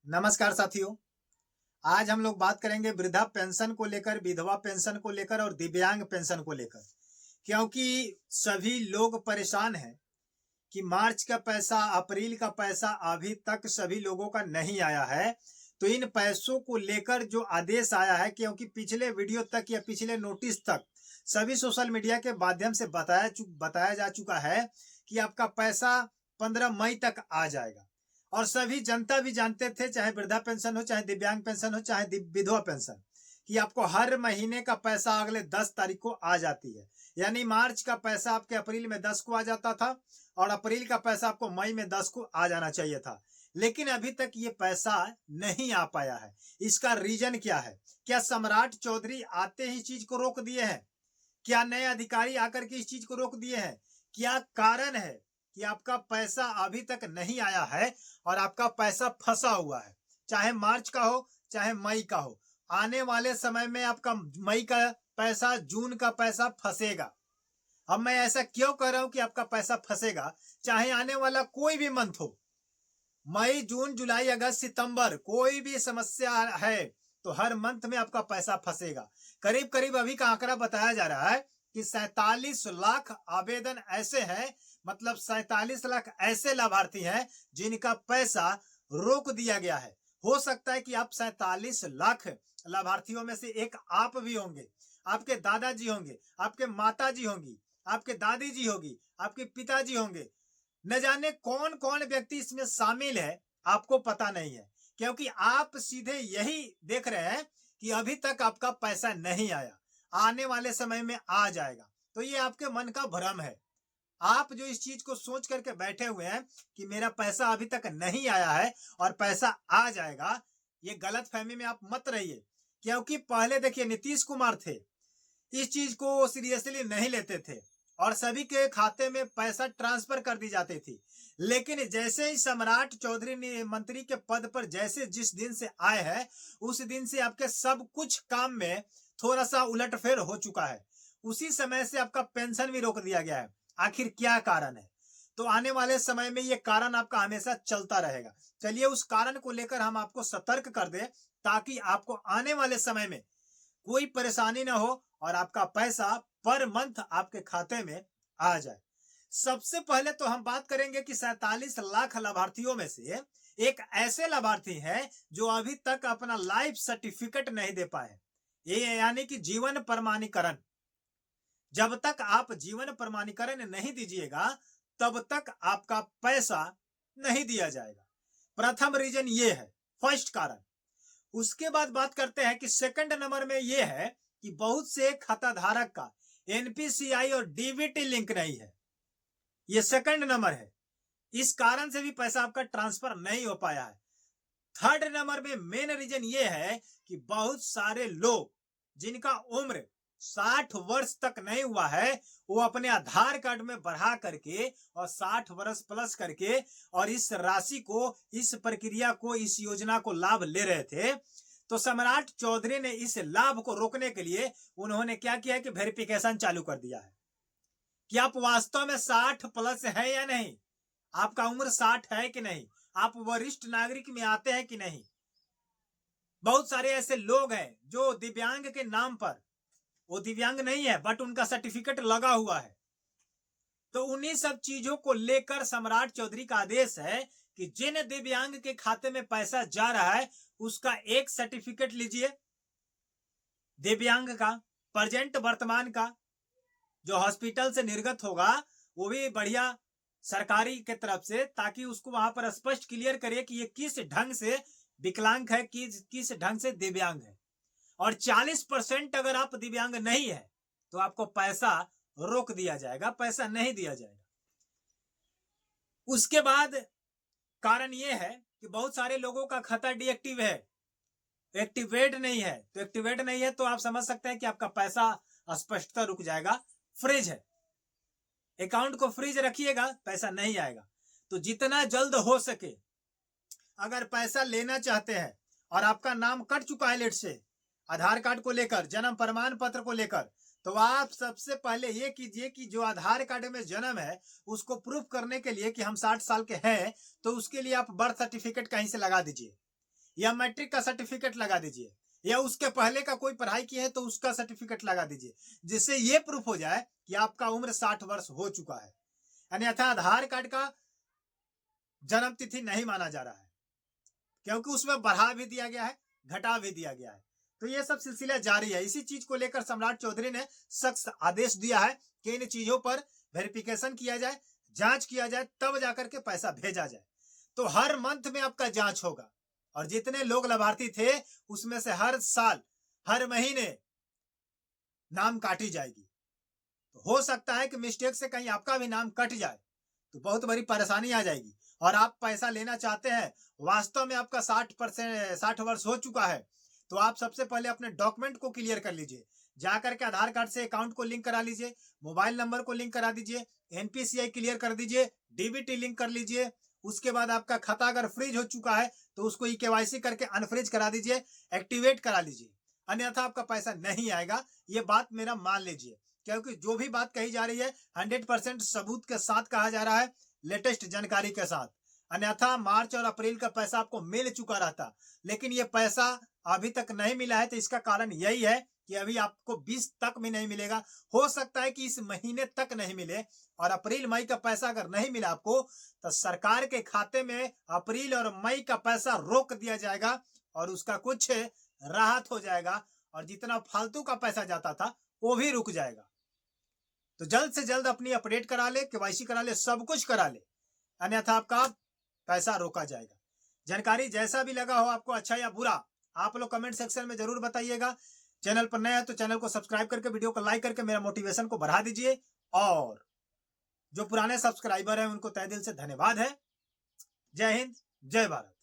नमस्कार साथियों। आज हम लोग बात करेंगे वृद्धा पेंशन को लेकर, विधवा पेंशन को लेकर और दिव्यांग पेंशन को लेकर। क्योंकि सभी लोग परेशान हैं कि मार्च का पैसा, अप्रैल का पैसा अभी तक सभी लोगों का नहीं आया है। तो इन पैसों को लेकर जो आदेश आया है, क्योंकि पिछले वीडियो तक या पिछले नोटिस तक सभी सोशल मीडिया के माध्यम से बताया जा चुका है कि आपका पैसा 15 मई तक आ जाएगा। और सभी जनता भी जानते थे, चाहे वृद्धा पेंशन हो, चाहे दिव्यांग पेंशन हो, चाहे विधवा पेंशन, कि आपको हर महीने का पैसा अगले 10 तारीख को आ जाती है। यानी मार्च का पैसा आपके अप्रैल में 10 को आ जाता था और अप्रैल का पैसा आपको मई में 10 को आ जाना चाहिए था। लेकिन अभी तक ये पैसा नहीं आ पाया है। इसका रीजन क्या है? क्या सम्राट चौधरी आते ही इस चीज को रोक दिए हैं? क्या नए अधिकारी आकर के इस चीज को रोक दिए हैं? क्या कारण है कि आपका पैसा अभी तक नहीं आया है और आपका पैसा फंसा हुआ है? चाहे मार्च का हो, चाहे मई का हो, आने वाले समय में आपका मई का पैसा, जून का पैसा फंसेगा। अब मैं ऐसा क्यों कह रहा हूं कि आपका पैसा फंसेगा? चाहे आने वाला कोई भी मंथ हो, मई, जून, जुलाई, अगस्त, सितंबर, कोई भी समस्या है तो हर मंथ में आपका पैसा फंसेगा। करीब करीब अभी का आंकड़ा बताया जा रहा है कि 47 लाख आवेदन ऐसे हैं, मतलब 47 लाख ऐसे लाभार्थी हैं जिनका पैसा रोक दिया गया है। हो सकता है कि आप 47 लाख लाभार्थियों में से एक आप भी होंगे, आपके दादाजी होंगे, आपके माताजी होंगी, आपके दादी जी होगी, आपके पिताजी होंगे। न जाने कौन कौन व्यक्ति इसमें शामिल है, आपको पता नहीं है, क्योंकि आप सीधे यही देख रहे हैं कि अभी तक आपका पैसा नहीं आया, आने वाले समय में आ जाएगा। तो ये आपके मन का भ्रम है। आप जो इस चीज को सोच करके बैठे हुए हैं कि मेरा पैसा अभी तक नहीं आया है और पैसा आ जाएगा, ये गलत फहमी में आप मत रहिए। क्योंकि पहले देखिए, नीतीश कुमार थे, इस चीज को सीरियसली नहीं लेते थे और सभी के खाते में पैसा ट्रांसफर कर दी जाती थी। लेकिन जैसे ही सम्राट चौधरी ने मंत्री के पद पर जैसे जिस दिन से आए हैं, उस दिन से आपके सब कुछ काम में थोड़ा सा उलटफेर हो चुका है। उसी समय से आपका पेंशन भी रोक दिया गया है। आखिर क्या कारण है? तो आने वाले समय में ये कारण आपका हमेशा चलता रहेगा। चलिए उस कारण को लेकर हम आपको सतर्क कर दें, ताकि आपको आने वाले समय में कोई परेशानी ना हो और आपका पैसा पर मंथ आपके खाते में आ जाए। सबसे पहले तो हम बात करेंगे कि 47 लाख लाभार्थियों में से एक ऐसे लाभार्थी हैं जो अभी तक अपना लाइफ सर्टिफिकेट नहीं दे पाए। ये यानी कि जीवन प्रमाणीकरण। जब तक आप जीवन प्रमाणीकरण नहीं दीजिएगा, तब तक आपका पैसा नहीं दिया जाएगा। प्रथम रीजन ये है, फर्स्ट कारण। उसके बाद बात करते हैं कि सेकंड नंबर में यह है कि बहुत से खाता धारक का एनपीसीआई और डीबीटी लिंक नहीं है। यह सेकंड नंबर है। इस कारण से भी पैसा आपका ट्रांसफर नहीं हो पाया है। थर्ड नंबर में मेन रीजन यह है कि बहुत सारे लोग जिनका उम्र 60 वर्ष तक नहीं हुआ है, वो अपने आधार कार्ड में बढ़ा करके और 60 वर्ष प्लस करके और इस राशि को, इस प्रक्रिया को, इस योजना को लाभ ले रहे थे। तो सम्राट चौधरी ने इस लाभ को रोकने के लिए उन्होंने क्या किया कि वेरिफिकेशन चालू कर दिया है कि आप वास्तव में 60 प्लस है या नहीं, आपका उम्र 60 है कि नहीं, आप वरिष्ठ नागरिक में आते हैं कि नहीं। बहुत सारे ऐसे लोग हैं जो दिव्यांग के नाम पर, वो दिव्यांग नहीं है बट उनका सर्टिफिकेट लगा हुआ है। तो उन्हीं सब चीजों को लेकर सम्राट चौधरी का आदेश है कि जिन दिव्यांग के खाते में पैसा जा रहा है, उसका एक सर्टिफिकेट लीजिए दिव्यांग का, प्रेजेंट वर्तमान का, जो हॉस्पिटल से निर्गत होगा वो भी बढ़िया सरकारी के तरफ से, ताकि उसको वहां पर स्पष्ट क्लियर करे कि ये किस ढंग से विकलांग है, किस ढंग से दिव्यांग है। और 40% अगर आप दिव्यांग नहीं है तो आपको पैसा रोक दिया जाएगा, पैसा नहीं दिया जाएगा। उसके बाद कारण यह है कि बहुत सारे लोगों का खाता डीएक्टिव है, एक्टिवेट नहीं है। तो एक्टिवेट नहीं है तो आप समझ सकते हैं कि आपका पैसा स्पष्टता रुक जाएगा। फ्रीज है, अकाउंट को फ्रीज रखिएगा, पैसा नहीं आएगा। तो जितना जल्द हो सके अगर पैसा लेना चाहते हैं और आपका नाम कट चुका है लेट से आधार कार्ड को लेकर, जन्म प्रमाण पत्र को लेकर, तो आप सबसे पहले ये कीजिए कि जो आधार कार्ड में जन्म है उसको प्रूफ करने के लिए कि हम 60 साल के हैं, तो उसके लिए आप बर्थ सर्टिफिकेट कहीं से लगा दीजिए। या मैट्रिक का सर्टिफिकेट लगा दीजिए, या उसके पहले का कोई पढ़ाई की है तो उसका सर्टिफिकेट लगा दीजिए, जिससे ये प्रूफ हो जाए कि आपका उम्र 60 वर्ष हो चुका है। अन्यथा आधार कार्ड का जन्म तिथि नहीं माना जा रहा है, क्योंकि उसमें बढ़ा भी दिया गया है, घटा भी दिया गया है। तो ये सब सिलसिला जारी है। इसी चीज को लेकर सम्राट चौधरी ने सख्त आदेश दिया है कि इन चीजों पर वेरिफिकेशन किया जाए, जांच किया जाए, तब जाकर के पैसा भेजा जाए। तो हर मंथ में आपका जांच होगा, और जितने लोग लाभार्थी थे उसमें से हर साल हर महीने नाम काटी जाएगी। तो हो सकता है कि मिस्टेक से कहीं आपका भी नाम कट जाए, तो बहुत बड़ी परेशानी आ जाएगी। और आप पैसा लेना चाहते हैं, वास्तव में आपका 60 वर्ष हो चुका है, तो आप सबसे पहले अपने डॉक्यूमेंट को क्लियर कर लीजिए। जाकर के आधार कार्ड से अकाउंट को लिंक करा लीजिए, मोबाइल नंबर को लिंक करा दीजिए, एनपीसीआई क्लियर कर दीजिए, डीबीटी लिंक कर लीजिए। उसके बाद आपका खाता अगर फ्रीज हो चुका है तो उसको केवाईसी करके अनफ्रीज करा दीजिए, एक्टिवेट करा लीजिए, अन्यथा आपका पैसा नहीं आएगा। ये बात मेरा मान लीजिए, क्योंकि जो भी बात कही जा रही है 100% सबूत के साथ कहा जा रहा है, लेटेस्ट जानकारी के साथ। अन्यथा मार्च और अप्रैल का पैसा आपको मिल चुका रहता, लेकिन ये पैसा अभी तक नहीं मिला है। तो इसका कारण यही है कि अभी आपको 20 तक में नहीं मिलेगा। हो सकता है कि इस महीने तक नहीं मिले, और अप्रैल मई का पैसा अगर नहीं मिला आपको, तो सरकार के खाते में अप्रैल और मई का पैसा रोक दिया जाएगा, और उसका कुछ राहत हो जाएगा, और जितना फालतू का पैसा जाता था वो भी रुक जाएगा। तो जल्द से जल्द अपनी अपडेट करा ले, केवाईसी करा ले, सब कुछ करा ले, अन्यथा आपका पैसा रोका जाएगा। जानकारी जैसा भी लगा हो आपको, अच्छा या बुरा, आप लोग कमेंट सेक्शन में जरूर बताइएगा। चैनल पर नया है तो चैनल को सब्सक्राइब करके वीडियो को लाइक करके मेरा मोटिवेशन को बढ़ा दीजिए। और जो पुराने सब्सक्राइबर हैं उनको तहे दिल से धन्यवाद है। जय हिंद, जय भारत।